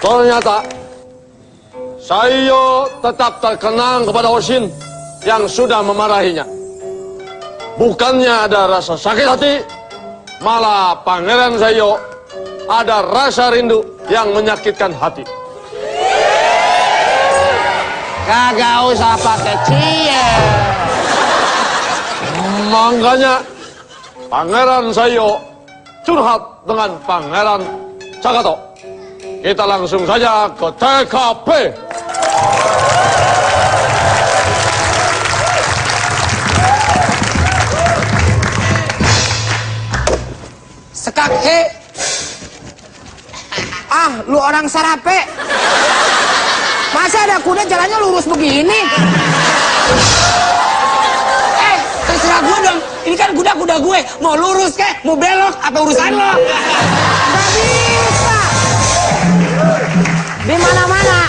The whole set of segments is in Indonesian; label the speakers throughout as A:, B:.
A: Ternyata Sayo tetap terkenang kepada Oshin yang sudah memarahinya. Bukannya ada rasa sakit hati, malah Pangeran Sayo ada rasa rindu yang menyakitkan hati.
B: Kagak usah pakai cie.
A: Makanya Pangeran Sayo curhat dengan Pangeran Sakato. Kita langsung saja ke TKP.
B: Sekak he. Ah, lu orang Sarape. Masa ada kuda jalannya lurus begini? Terserah gue dong. Ini kan kuda-kuda gue. Mau lurus kek, mau belok, apa urusan lo? Gak bisa. Di mana-mana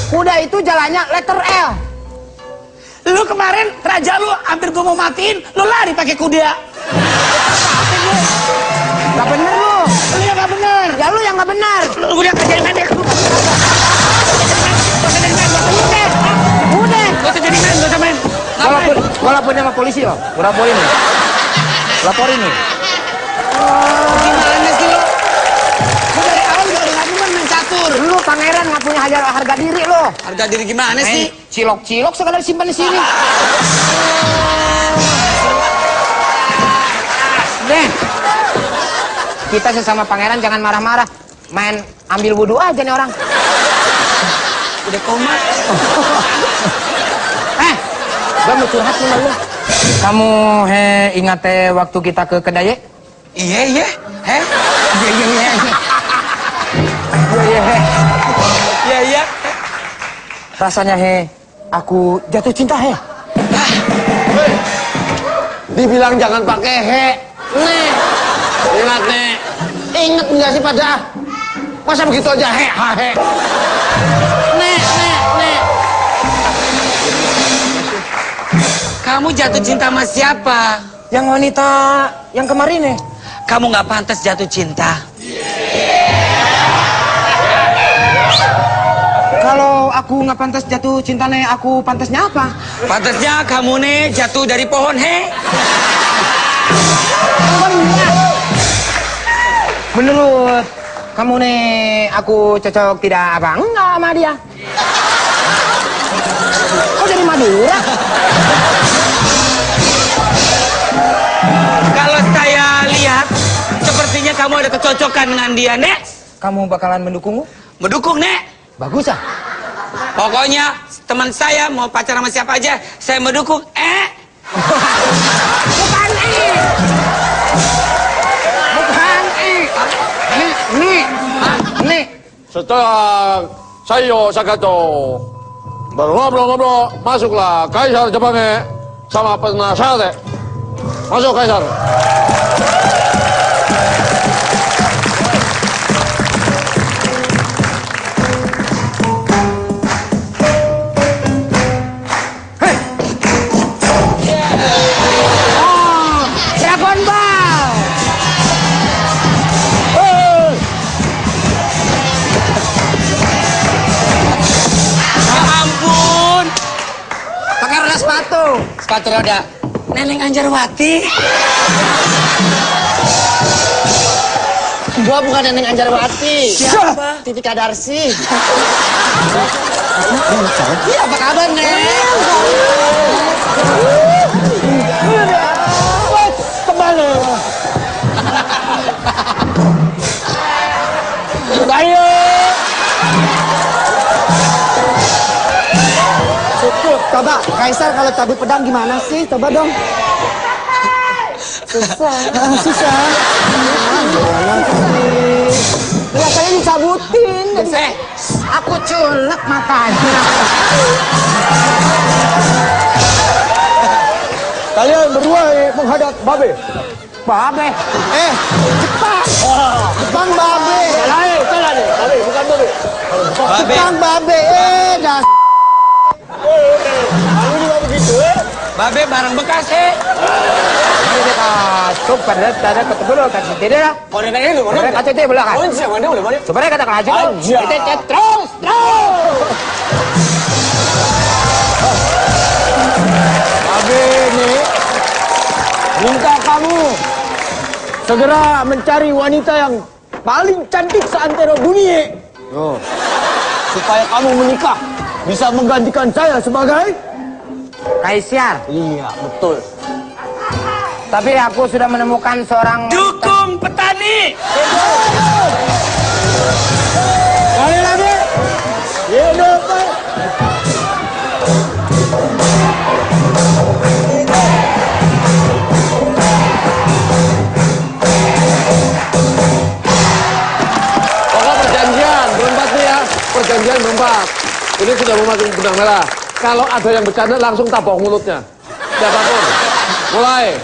B: kuda itu jalannya letter L. Lu kemarin raja lu hampir gue mau matiin, lu lari pakai kuda. Gak bener lu. Lu yang gak bener. Ya lu yang gak bener. Lu udah kerjain pendek. Udah. Gak usah jadi main, gak usah main. Walaupun sama polisi loh. Gue laporin nih. Laporin nih. Gimana sih lo? Gue dari awal juga udah gak demen main catur. Lu pangeran gak punya harga diri lo. Harga diri gimana sih? Cilok-cilok segala disimpan di sini. Deh. Kita sesama pangeran jangan marah-marah. Main ambil wudhu aja nih orang. Udah koma. Gue mau curhat sama lu. Kamu ingat waktu kita ke Kedaye? Iya. Iya. Rasanya aku jatuh cinta
A: Dibilang jangan pakai he. Nih. Ingat nih. Ingat nggak sih pada? Masa begitu aja he.
B: Nih. Kamu jatuh cinta sama siapa? Yang wanita yang kemarin nih. Kamu nggak pantas jatuh cinta. Kalau aku nggak pantas jatuh cinta nih, aku pantasnya apa? Pantasnya kamu nih jatuh dari pohon Menurut kamu nih, aku cocok tidak apa enggak sama dia? Kok dari Madura? Kalau saya lihat, sepertinya kamu ada kecocokan dengan dia, Nek. Kamu bakalan mendukungmu? Mendukung, Nek. Bagus ah. Pokoknya teman saya mau pacaran sama siapa aja, saya mendukung. Bukan Nih.
A: Setelah Sayo Sakato ngobrol-ngobrol, masuklah Kaisar Jepangnya sama penasehatnya. Masuk Kaisar.
B: Dragon Ball. Ya ampun. Pakai roda sepatu. Sepatu roda. Neneng Anjarwati. Gua bukan Neneng Anjarwati. Siapa? Titi Kadarsi. Iya, apa kabar, Neng? Kembali. Ayo. Coba, Kaisar kalau cabut pedang gimana sih? Coba dong. Susah. Biasanya dicabutin. Aku culek matanya.
A: Kalian berdua menghadap Babe.
B: Babe. Jepang. Jepang Babe.
A: Salah nih. Bukan Babe.
B: Jepang Babe.
A: Kamu juga begitu
B: Babe barang bekas
C: Ini kita tuh pada ketemu lo kasih tidak lah.
B: Boleh nanya lu,
C: Boleh kacau dia boleh kan?
B: Oh, siapa boleh.
C: Sebenarnya kata kelaju.
B: Aja.
C: Kita terus. Babe ini minta kamu segera mencari wanita yang paling cantik seantero dunia. Supaya kamu menikah bisa menggantikan saya sebagai kaisar. Iya, betul. Tapi aku sudah menemukan seorang
B: Dukung petani.
C: Kali lagi. Hidup.
A: Pokok perjanjian berempat nih ya. Perjanjian berempat. Ini sudah memakai benang merah. Kalau ada yang bercanda langsung tabok mulutnya. Siapapun. Mulai.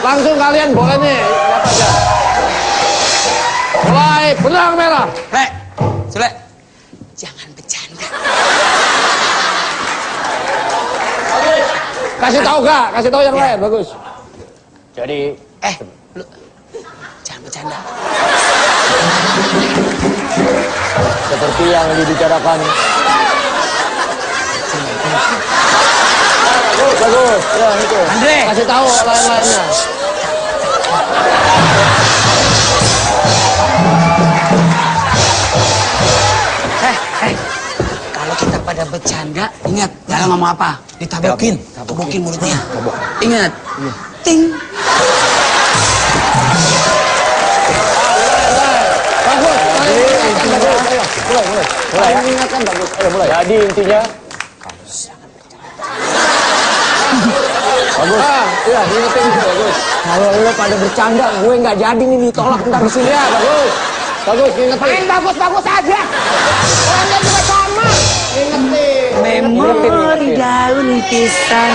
A: Langsung kalian boleh nih. Lihat aja. Mulai benang merah.
B: Sule. Jangan bercanda.
A: Kasih tahu Kak, kasih tahu yang lain, bagus.
C: Jadi,
B: Lu jangan bercanda.
C: seperti yang dibicarakan. Bagus. Ya, itu.
B: Andre.
A: Kasih tahu lain-lainnya.
B: Kalau kita pada bercanda, ingat jangan ngomong apa. Ditabokin mulutnya. Ingat. Ting.
A: Bagus.
C: Mulai. Mengingatkan bagus. Ayo mulai. Jadi intinya bagus.
A: Iya, ingetin itu bagus.
C: Kalau lo pada bercanda, gue nggak jadi nih ditolak ntar di sini.
A: Iya, bagus. Bagus, ingetin.
C: Main bagus-bagus aja. Orangnya juga sama. Ingetin.
B: Memori daun pisang.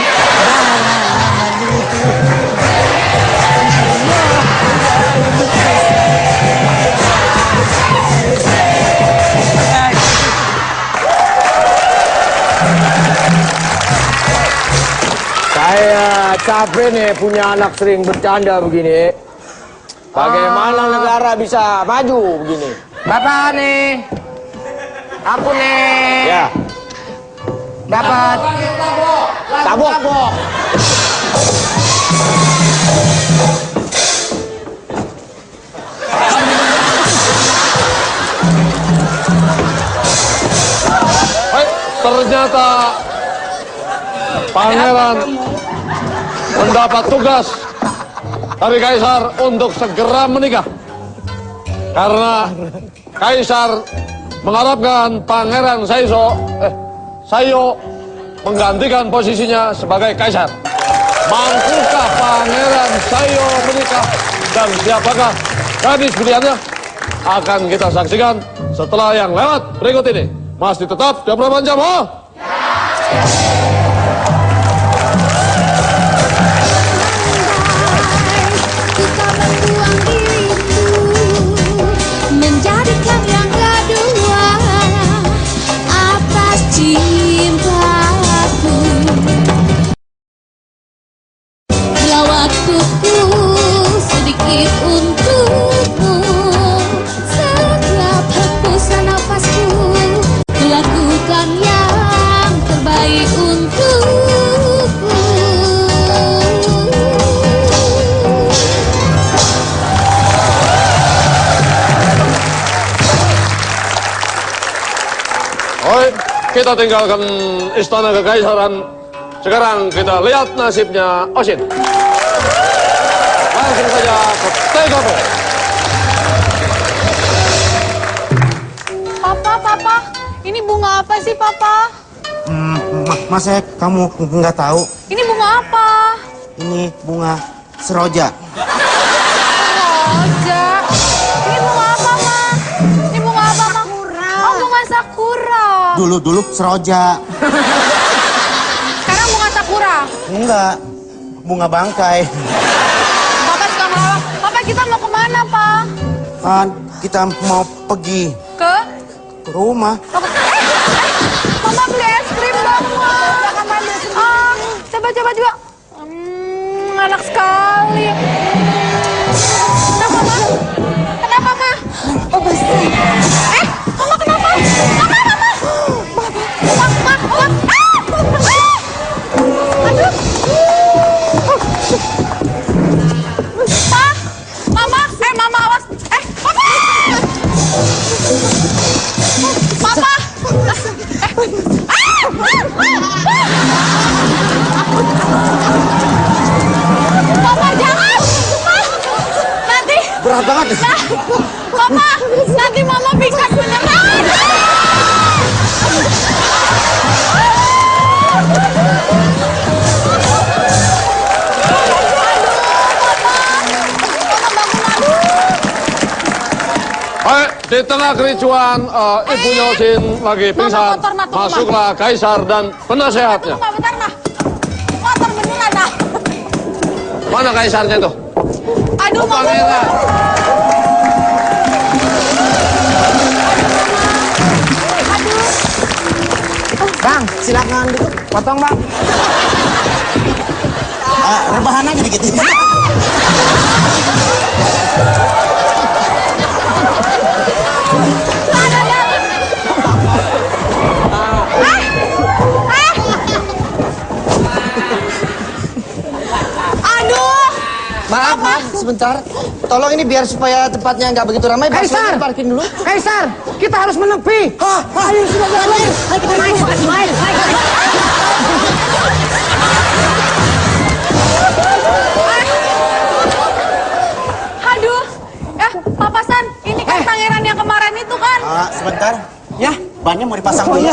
C: Saya capek nih punya anak sering bercanda begini. Bagaimana negara bisa maju begini? Bapak nih, aku nih. Ya. Dapat. Tabok.
A: Ternyata Pangeran mendapat tugas dari Kaisar untuk segera menikah. Karena Kaisar mengharapkan Pangeran Sayo menggantikan posisinya sebagai Kaisar. Mampukah Pangeran Sayo menikah dan siapakah gadis pilihannya? Akan kita saksikan setelah yang lewat berikut ini. Masih tetap jam berapa jam?
D: Kita membuang dirimu menjadikan yang kedua atas cintaku. Bila waktuku sedikit untukmu, setiap hembusan nafasku lakukan yang terbaik untukku.
A: Oi, kita tinggalkan istana kekaisaran. Sekarang kita lihat nasibnya Oshin. Langsung saja ke TKP.
E: Papa, ini bunga apa sih, Papa?
F: Masa kamu nggak tahu?
E: Ini bunga apa?
F: Ini bunga seroja.
E: Roja. Ini bunga apa, Ma? Ini bunga apa, Ma? Oh, bunga sakura.
F: Dulu seroja.
E: Sekarang bunga sakura.
F: Enggak, bunga bangkai.
E: Papa suka ngelawak. Papa, kita mau kemana, Pak?
F: Kan kita mau pergi
E: Ke?
F: ke rumah.
E: Mama beli es krim dong, Ma. Coba juga sekali. Kenapa, Ma? Kenapa, Ma? Oh, pasti. Mama kenapa? Aduh. Mama, Mama awas. Papa. Papa. Papa jangan. Nanti.
F: Berat banget.
E: Papa, nanti Mama pingsan beneran.
A: Di tengah kericuan, ibunya Osin lagi pingsan. Masuklah kaisar dan penasehatnya.
E: Tunggu, bentar, Ma. Motor beneran, dah.
A: Mana kaisarnya tuh?
E: Aduh, Mama.
A: Pangeran.
C: Bang, silakan duduk. Potong, Bang.
F: Rebahan aja dikit.
E: Aduh.
C: Maaf, sebentar. Tolong ini biar supaya tempatnya nggak begitu ramai. Kaisar, parking dulu. Kaisar, kita harus menepi. Ayo sudah main. Ayo kita main.
E: Aduh. Papa San, ini kan pangeran yang kemarin itu kan.
F: Sebentar.
C: Ya,
F: Bannya mau dipasang dulu.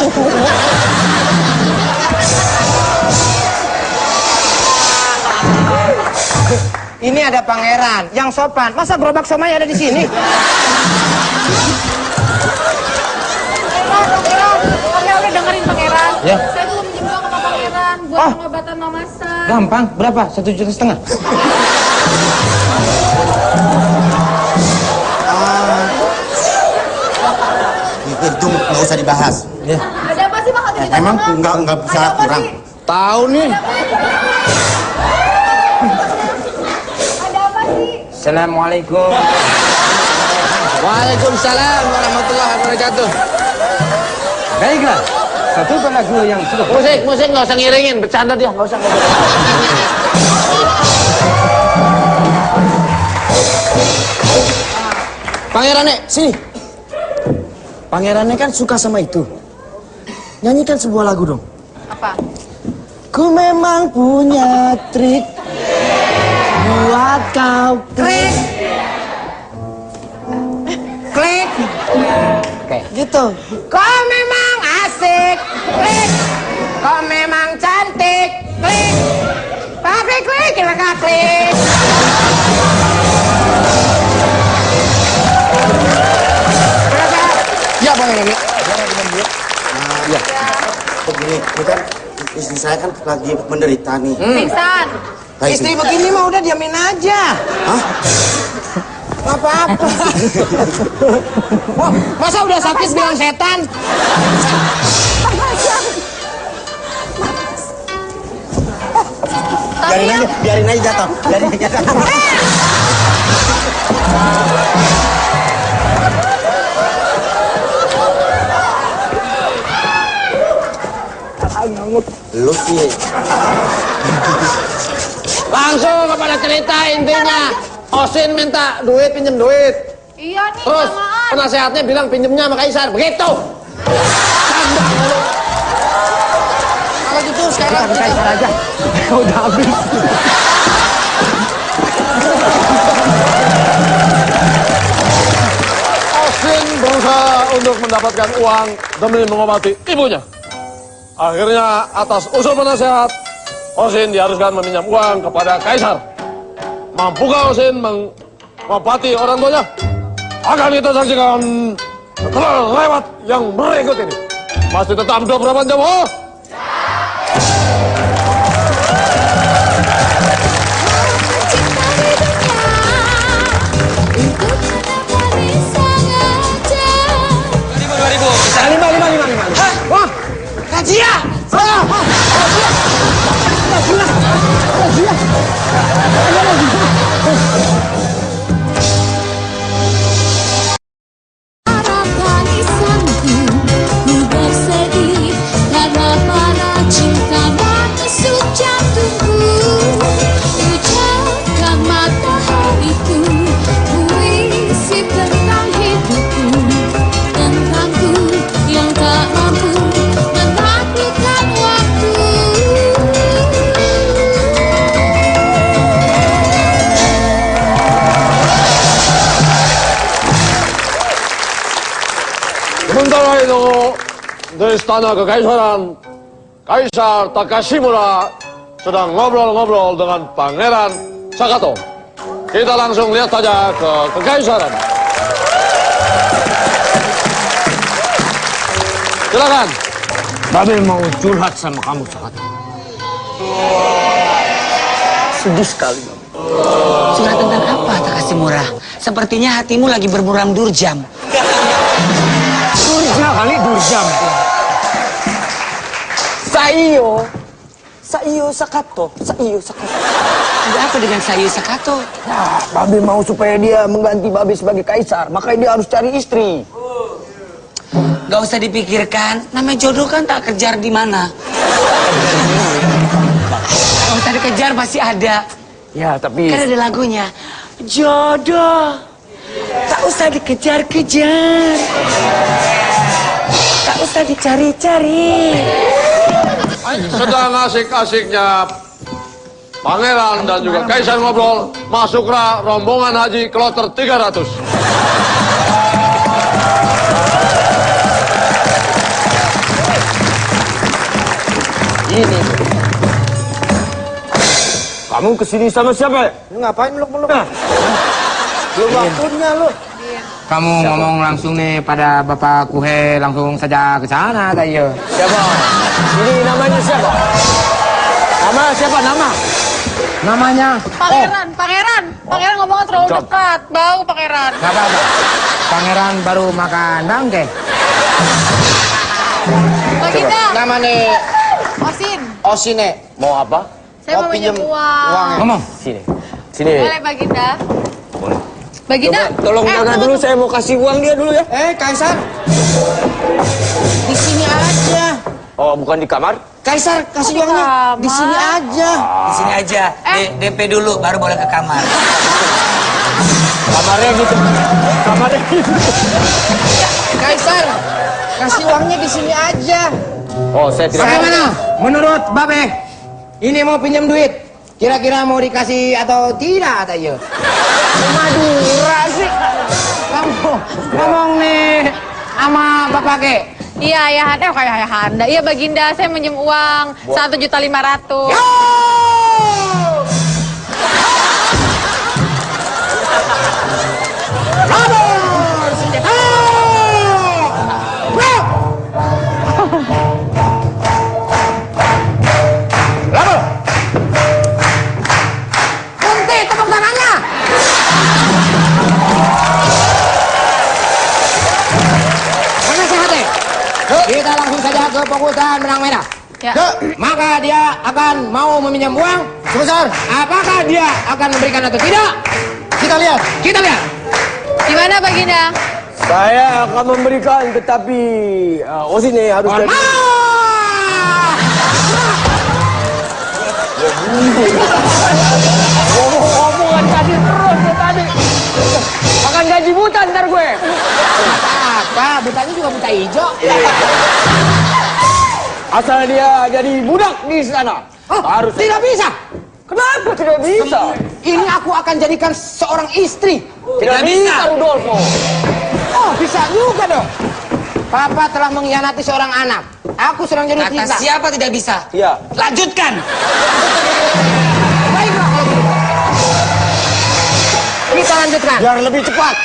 C: ini ada pangeran yang sopan. Masa gerobak somai ada di sini?
E: Pangeran udah dengerin pangeran.
C: Ya.
E: Saya belum minjem uang sama pangeran buat pengobatan Mama San.
C: Gampang. Berapa? 1,5 juta.
F: Itu nggak usah dibahas.
C: Ya.
E: Ada apa sih Pak?
F: Emang nggak bisa kurang.
C: Tahu nih.
E: Ada apa sih?
C: Assalamualaikum. Waalaikumsalam warahmatullahi wabarakatuh. Baiklah, satu lagu yang sudah.
B: Musik nggak usah ngiringin, bercanda dia, nggak usah.
C: Pangeran Nek, sini. Pangeran Nek kan suka sama itu. Nyanyikan sebuah lagu dong.
E: Apa?
C: Ku memang punya trik buat kau klik. Klik. Oke. Gitu. Kau memang asik. Klik. Kau memang cantik. Klik. Tapi klik, kira klik. Ya, Pangeran Nek.
F: Iya. Begini, ini kan istri saya kan lagi menderita nih.
E: Pingsan.
C: Istri begini mah udah diamin aja.
F: Hah?
C: Gak apa-apa. Wah, masa udah sakit bilang setan?
F: Biarin aja jatuh. Biarin aja jatuh. Lu sih.
B: Langsung kepada cerita intinya. Osin minta duit, pinjem duit.
E: Iya nih,
B: Terus
E: samaan.
B: penasehatnya bilang pinjemnya sama Kaisar. Begitu.
C: Kalau gitu sekarang kita Kaisar aja. Udah habis.
A: Osin berusaha untuk mendapatkan uang demi mengobati ibunya. Akhirnya atas usul penasehat, Osin diharuskan meminjam uang kepada Kaisar. Mampukah Osin mengobati orang tuanya? Akan kita saksikan setelah lewat yang berikut ini. Masih tetap 24 jam, oh?
C: Wah, Kajia! Kajia!
A: Sementara itu, di istana kekaisaran, Kaisar Takashimura sedang ngobrol-ngobrol dengan Pangeran Sakato. Kita langsung lihat saja ke kekaisaran. Silakan.
B: Babe mau curhat sama kamu, Sakato. Sedih sekali. Curhat tentang apa, Takashimura? Sepertinya hatimu lagi bermuram durjam. Durjam kali, durjam. Saiyo Sakato. Ada apa dengan Saiyo Sakato?
C: Nah, Babe mau supaya dia mengganti Babe sebagai kaisar, makanya dia harus cari istri.
B: Gak usah dipikirkan, namanya jodoh kan tak kejar di mana. Gak usah dikejar, pasti ada.
C: Ya, tapi...
B: Kan ada lagunya, jodoh tak usah dikejar-kejar, tak usah dicari-cari.
A: Sedang asik-asiknya Pangeran dan juga Kaisar ngobrol, masuklah rombongan haji kloter 300.
C: Ini.
F: Kamu kesini sama siapa?
C: Lu ngapain meluk-meluk? Belum waktunya lu.
G: Kamu ngomong langsung nih pada Bapak Kuhe, langsung saja ke sana, Tayo.
C: Siapa? Ini namanya siapa? Nama siapa nama?
G: Namanya?
E: Pangeran ngomongnya terlalu dekat. Bau Pangeran.
G: Gak apa-apa. Pangeran baru makan bangke.
E: Baginda.
C: Namanya
E: Osin.
C: Osine. Mau apa?
E: Saya mau pinjam uang.
G: Ngomong.
C: Sini.
E: Boleh Baginda? Baginda.
B: Tolong jaga dulu, saya mau kasih uang dia dulu ya.
C: Kaisar. Di sini aja.
F: Oh, bukan di kamar?
C: Kaisar, kasih uangnya. Di sini aja.
B: Di sini aja, DP dulu, baru boleh ke kamar.
F: Kamarnya gitu. Kamarnya gitu.
C: Kaisar, kasih uangnya di sini aja.
F: Oh, saya tidak...
G: Bagaimana? Menurut Babe, ini mau pinjam duit. Kira-kira mau dikasih atau tidak, Tayo? Madura sih. Kamu ngomong nih sama Bapak Ke.
E: Iya, Ayahanda. Kayak Ayahanda. Iya, Baginda. Saya minjem uang 1.500.000.
G: Berhenti tepuk tangannya. Mana sehatnya? Kita langsung saja ke pengurusan benang merah.
E: Ya.
G: Maka dia akan mau meminjam uang.
C: Sebesar.
G: Apakah dia akan memberikan atau tidak?
C: Kita lihat.
G: Kita lihat.
E: Gimana, Baginda?
F: Saya akan memberikan, tetapi Osine harus
G: Mohon
F: jadi...
G: maaf.
F: Ngomong-ngomongan tadi terus ya tadi. Makan gaji buta ntar gue.
G: Apa? Butanya juga buta hijau.
F: Asal dia jadi budak di sana. Harus.
G: Tidak bisa.
F: Kenapa tidak bisa?
G: Ini aku akan jadikan seorang istri.
F: Tidak bisa, Rudolfo.
G: Oh, bisa juga dong. Papa telah mengkhianati seorang anak. Aku sedang jadi
B: Kata
G: cinta.
B: siapa tidak bisa?
F: Iya.
B: Lanjutkan.
G: Baiklah kalau gitu. Kita lanjutkan.
F: Biar lebih cepat.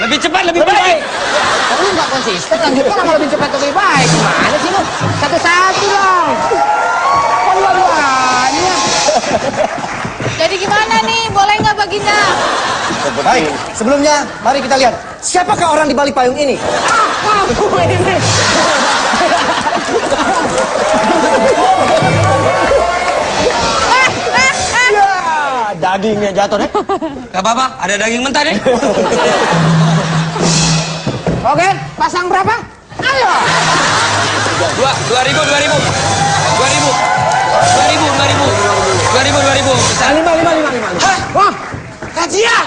B: Lebih cepat, lebih baik.
G: Kamu nggak konsisten, lanjutkan sama lebih cepat lebih baik. Gimana sih lu? Satu-satu dong. Dua-duanya.
E: Jadi gimana nih? Boleh nggak, Baginda?
C: Baik, sebelumnya mari kita lihat. Siapakah orang di balik payung ini?
G: Aku ini.
F: Dagingnya jatuh deh.
B: Gak apa-apa, ada daging mentah deh.
G: Oke, pasang berapa? Ayo.
B: 2.000. 2.000. Bisa.
F: 5.
G: Hah? Wah, gajian.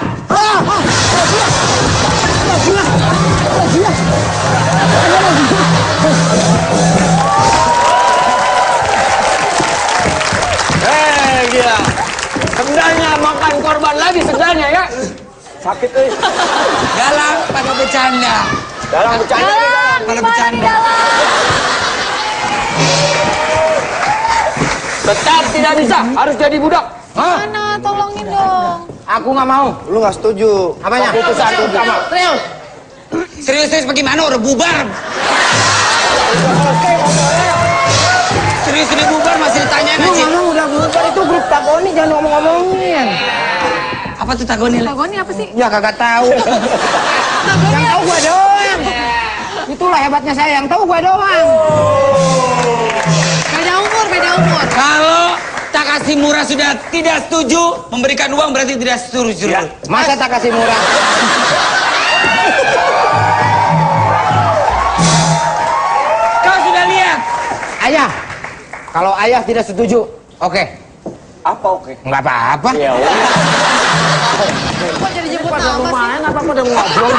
F: Gila. Sebenarnya makan korban lagi sebenarnya ya. Sakit
B: Galang pada bercanda.
F: Dalam bercanda nih, Galang.
B: kalau bercanda.
A: Tetap tidak bisa, harus jadi budak.
E: Mana? Tolongin dong.
G: Aku nggak mau.
F: Lu nggak setuju.
G: Apanya?
F: Keputusan lu.
G: Serius.
B: Serius bagaimana? Udah bubar. Serius udah bubar masih ditanya
G: Lu
B: aja.
G: ngomong udah bubar, itu grup Tagoni, jangan ngomong-ngomongin.
B: Apa tuh Tagoni?
E: Tagoni apa sih?
G: Ya kagak tahu. Yang tahu gua doang. Itulah hebatnya saya, yang tahu gua doang.
E: Beda umur, beda umur.
B: Kalau Takashimura sudah tidak setuju memberikan uang berarti tidak setuju.
G: Ya. Masa Takashimura?
B: Kau sudah lihat?
G: Ayah, kalau ayah tidak setuju, oke.
F: Apa oke?
G: Nggak apa-apa.
F: Ya udah.
E: Kok jadi jemput nama sih?
C: Main apa pada ngobrol?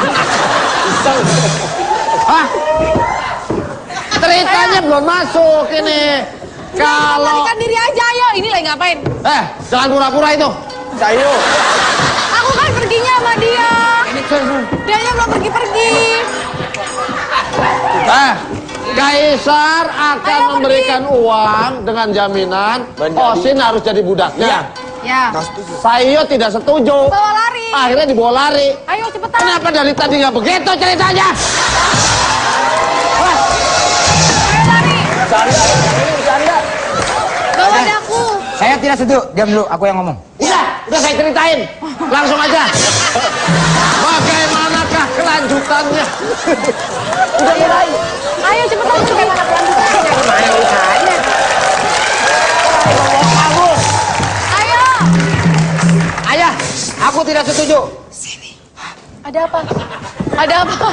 C: Hah? Ceritanya belum masuk ini. Kalau
E: Melarikan diri aja, ayo. Ini lagi ngapain?
C: jangan pura-pura itu.
F: Sayo.
E: Aku kan perginya sama dia. Dianya belum pergi-pergi.
C: Kaisar akan
E: Ayo,
C: memberikan uang dengan jaminan Osin harus jadi budaknya.
E: Ya.
F: Nggak setuju.
C: Sayo tidak setuju.
E: Bawa lari.
C: Akhirnya dibawa lari.
E: Ayo cepetan.
C: Kenapa dari tadi nggak begitu ceritanya?
E: Ayo lari. Bawa daku.
G: Saya tidak setuju. Diam dulu, aku yang ngomong.
C: Udah saya ceritain. Langsung aja. Bagaimanakah kelanjutannya? Udah mulai.
E: Ayo cepetan. Bagaimana kelanjutannya?
G: Mana urusannya?
E: Ayo.
G: Ayah, aku tidak setuju.
E: Ada apa? Ada apa?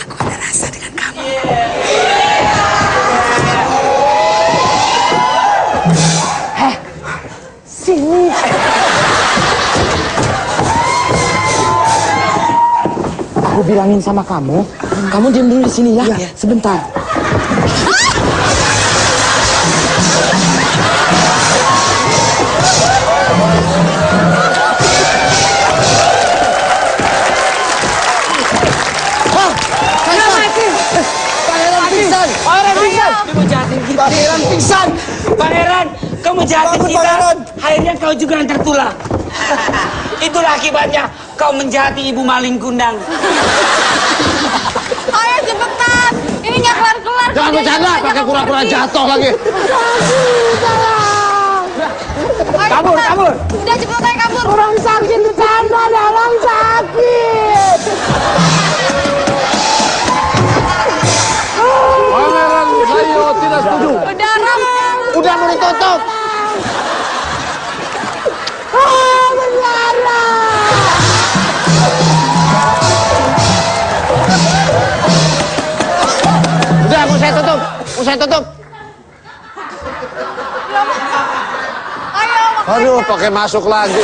B: Aku ada rasa dengan kamu.
G: Sini. Aku bilangin sama kamu, kamu diam dulu di sini ya, sebentar.
B: Pangeran pingsan. Pangeran, kamu jahatin kita. Akhirnya kau juga yang tertular. Itulah akibatnya kau menjahati ibu maling kundang.
E: Ayo cepetan. Ini nggak kelar-kelar.
C: Jangan bercanda, pakai pura-pura jatuh lagi.
G: Kabur, kabur.
E: Udah cepet aja kabur.
G: Orang sakit di sana, dalam sakit.
C: Pangeran Sayo tidak setuju.
E: Berdarah.
C: Udah mau ditutup. Udah mau saya tutup. Mau saya tutup.
E: Ayo.
C: Aduh, pakai masuk lagi.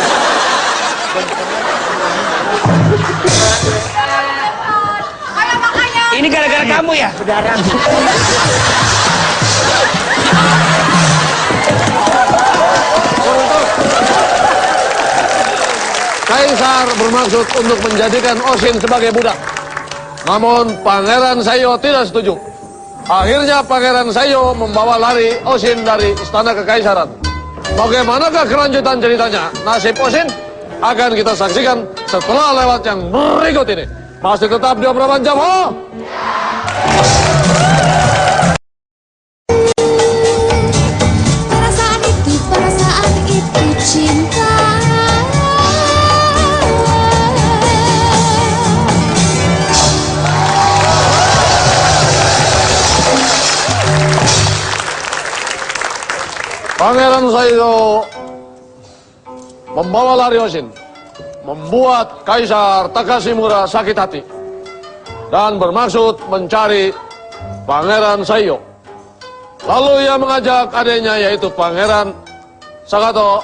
E: Ayo makanya.
B: Ini gara-gara kamu ya?
A: Kaisar bermaksud untuk menjadikan Osin sebagai budak. Namun Pangeran Sayo tidak setuju. Akhirnya Pangeran Sayo membawa lari Osin dari istana kekaisaran. Bagaimanakah kelanjutan ceritanya? Nasib Osin akan kita saksikan setelah lewat yang berikut ini. Masih tetap di Obrolan Jam.
D: Perasaan itu cinta.
A: Pangeran Sayo membawa lari Osin, membuat Kaisar Takashimura sakit hati, dan bermaksud mencari Pangeran Sayo. Lalu ia mengajak adiknya yaitu Pangeran Sakato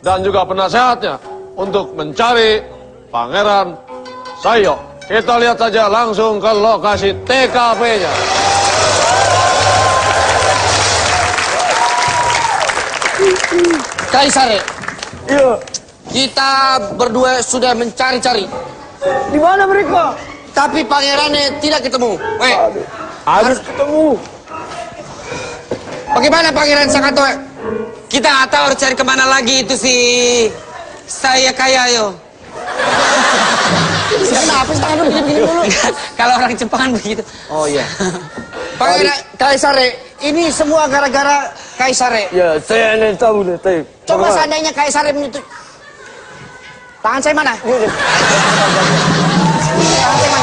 A: dan juga penasehatnya untuk mencari Pangeran Sayo. Kita lihat saja langsung ke lokasi TKP-nya.
C: Kaisar ya? Iya. Kita berdua sudah mencari-cari.
G: Di mana mereka?
C: Tapi pangerannya tidak ketemu.
B: Weh,
A: Harus ketemu.
C: Bagaimana Pangeran Sakato?
B: kita nggak tahu harus cari kemana lagi itu si saya kaya yo.
C: Kenapa sih tangan begini dulu?
B: Kalau orang Jepang kan begitu.
C: Oh iya. Pangeran Kaisare, ini semua gara-gara Kaisare.
A: Ya, saya ini tahu deh, tapi.
C: Coba seandainya Kaisare menyentuh. Tangan saya mana? Tangan saya mana?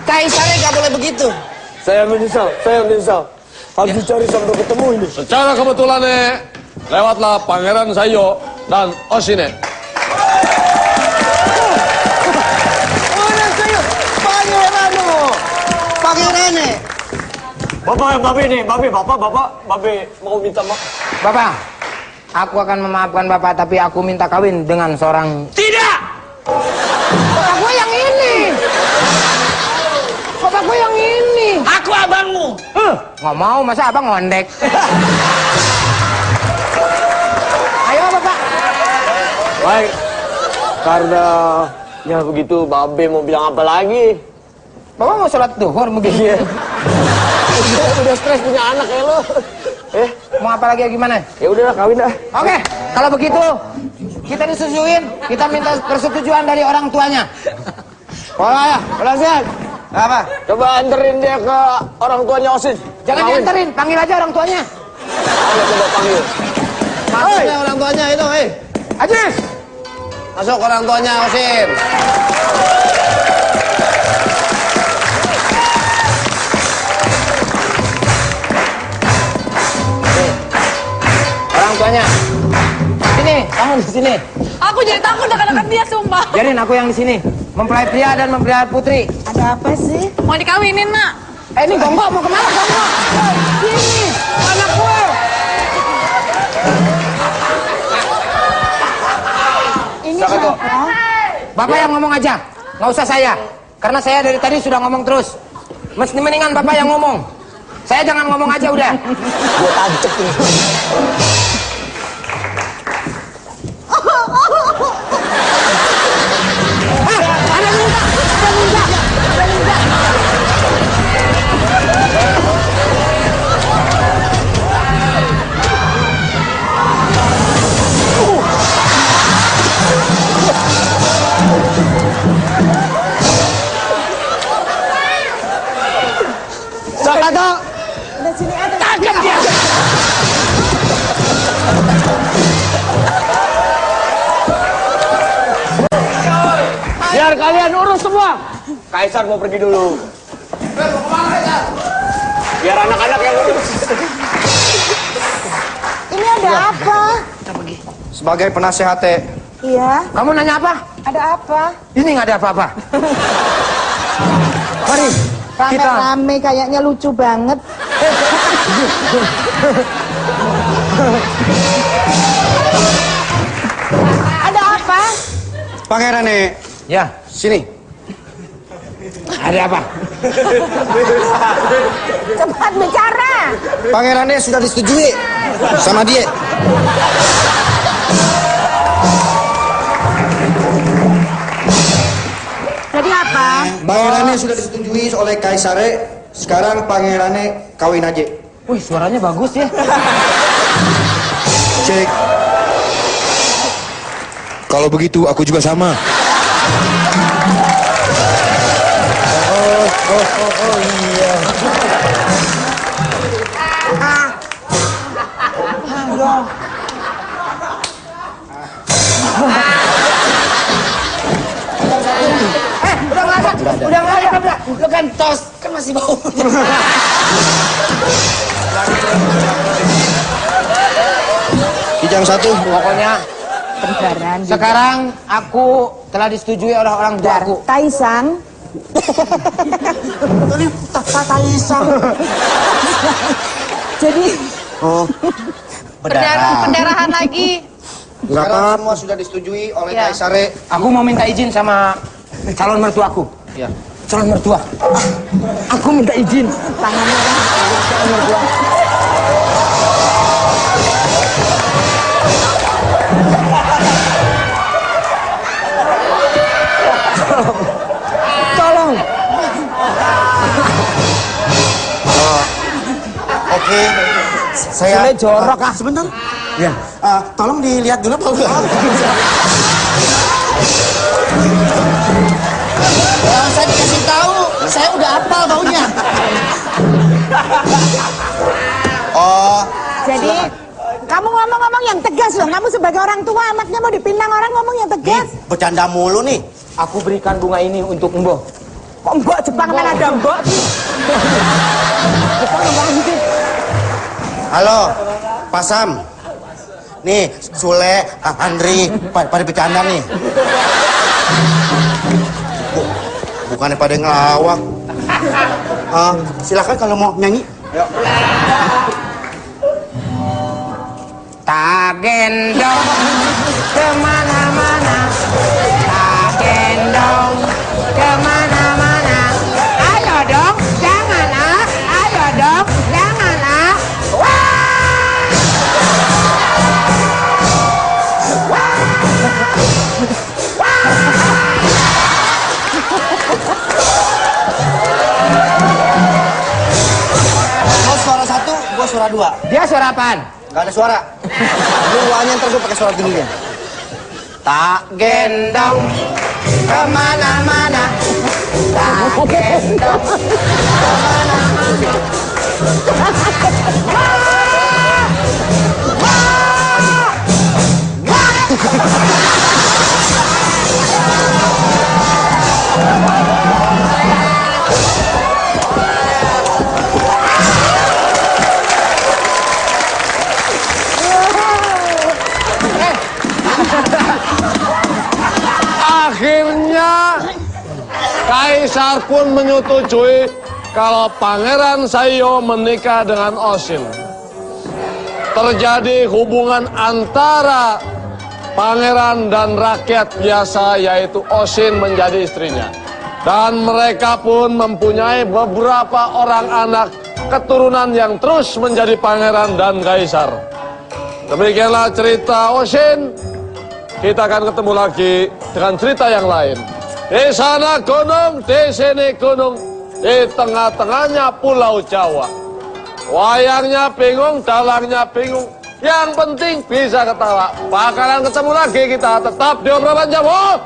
C: Kaisare gak boleh begitu.
A: Saya menyesal. Harus dicari sampai ketemu ini. Secara kebetulan lewatlah Pangeran Sayo dan Oshine.
C: Pangeran Sayo, Pangerannya.
A: Babe mau minta maaf.
G: Bapak, aku akan memaafkan Bapak, tapi aku minta kawin dengan seorang...
B: Tidak.
G: Bapak gue yang ini. Bapak gue yang ini.
B: Aku abangmu.
G: Nggak mau, masa abang ngondek. Ayo Bapak.
A: Baik. Karena ya begitu, Babe mau bilang apa lagi?
G: Bapak mau sholat duhur begini.
A: Udah stres punya anak ya lo.
G: Mau apa lagi gimana?
A: Ya udahlah kawin dah.
G: Oke, kalau begitu kita disetujuin, kita minta persetujuan dari orang tuanya.
C: Pelasian. Apa?
A: Coba anterin dia ke orang tuanya Osin.
G: Jangan
A: Kawin.
G: dianterin, panggil aja orang tuanya.
A: Ayo coba panggil.
C: Masuknya orang tuanya itu,
G: Ajis.
C: Masuk orang tuanya Osin.
G: Orang tuanya. Sini, kamu di sini.
E: Aku jadi takut dekat-dekat dia, sumpah.
G: Jadiin aku yang di sini. Mempelai pria dan mempelai putri.
E: Ada apa sih? Mau dikawinin, Nak.
G: Ini Gonggok mau kemana Gonggok? Sini, anak gue.
E: Ini
G: Siapa tuh?
E: siapa?
G: Bapak yang ngomong aja, nggak usah saya. Karena saya dari tadi sudah ngomong terus. Mesti mendingan Bapak yang ngomong. Saya jangan ngomong aja udah.
C: Gue tancep ini. Sakato.
E: Udah sini ada.
B: Tangkap dia.
A: Biar kalian urus semua. Kaisar mau pergi dulu. Biar anak-anak yang urus.
E: Ini ada apa?
C: Sebagai penasehat,
E: Iya,
G: Kamu nanya apa?
E: ada apa?
G: Ini nggak ada apa-apa. Mari kita.
E: Rame-rame kayaknya lucu banget. Ada apa?
C: Pangeran
G: Ya,
C: sini.
G: ada apa?
E: Cepat bicara.
C: Pangerannya sudah disetujui sama dia.
E: Jadi apa?
C: Pangerannya sudah disetujui oleh Kaisare. Sekarang pangerannya kawin aja.
G: Wih, suaranya bagus ya.
C: Cek. Kalau begitu aku juga sama.
G: Udah nggak ada. Lu kan tos, kan masih bau.
C: Kijang satu.
G: Pokoknya
E: Tebaran.
G: sekarang aku telah disetujui oleh orang tuaku.
E: Taisang.
C: Taisang.
E: Jadi
C: Oh.
E: pendarahan lagi.
C: Sekarang semua sudah disetujui oleh
E: Ya.
C: Kaisare.
G: Aku mau minta izin sama calon mertuaku.
C: Ya.
G: Calon mertua. Aku minta izin.
E: Tangannya kan.
G: Calon mertua.
F: Saya
G: jorok ah.
F: sebentar. Ya, tolong dilihat dulu Pak.
C: Saya dikasih tahu, saya udah hafal baunya.
F: Oh,
E: Jadi kamu ngomong-ngomong yang tegas loh. Kamu sebagai orang tua, anaknya mau dipinang orang ngomong yang tegas.
F: bercanda mulu nih.
G: Aku berikan bunga ini untuk Mbok.
E: Kok mbok Jepang mana ada mbok?
F: Halo, Pak Sam. Nih, Sule, Andri, pada bercanda nih. Bukannya pada ngelawak. Silakan kalau mau nyanyi. Yuk.
G: Tak gendong kemana-mana, tak gendong kemana-mana. Ayo dong, jangan ah, ayo dong, jangan ah.
C: Mau suara satu, gua suara dua.
G: Dia suara apaan?
C: Gak ada suara. Lu wanya ntar gua pakai suara tinggi.
G: Tak gendong kemana-mana, tak gendong kemana-mana.
A: Akhirnya Kaisar pun menyetujui kalau Pangeran Saiyo menikah dengan Oshin. Terjadi hubungan antara pangeran dan rakyat biasa, yaitu Oshin menjadi istrinya. Dan mereka pun mempunyai beberapa orang anak keturunan yang terus menjadi pangeran dan kaisar. Demikianlah cerita Oshin. Kita akan ketemu lagi dengan cerita yang lain. Di sana gunung, di sini gunung, di tengah-tengahnya Pulau Jawa. Wayangnya bingung, dalangnya bingung. Yang penting bisa ketawa. Bakalan ketemu lagi kita tetap di obrolan Jawa.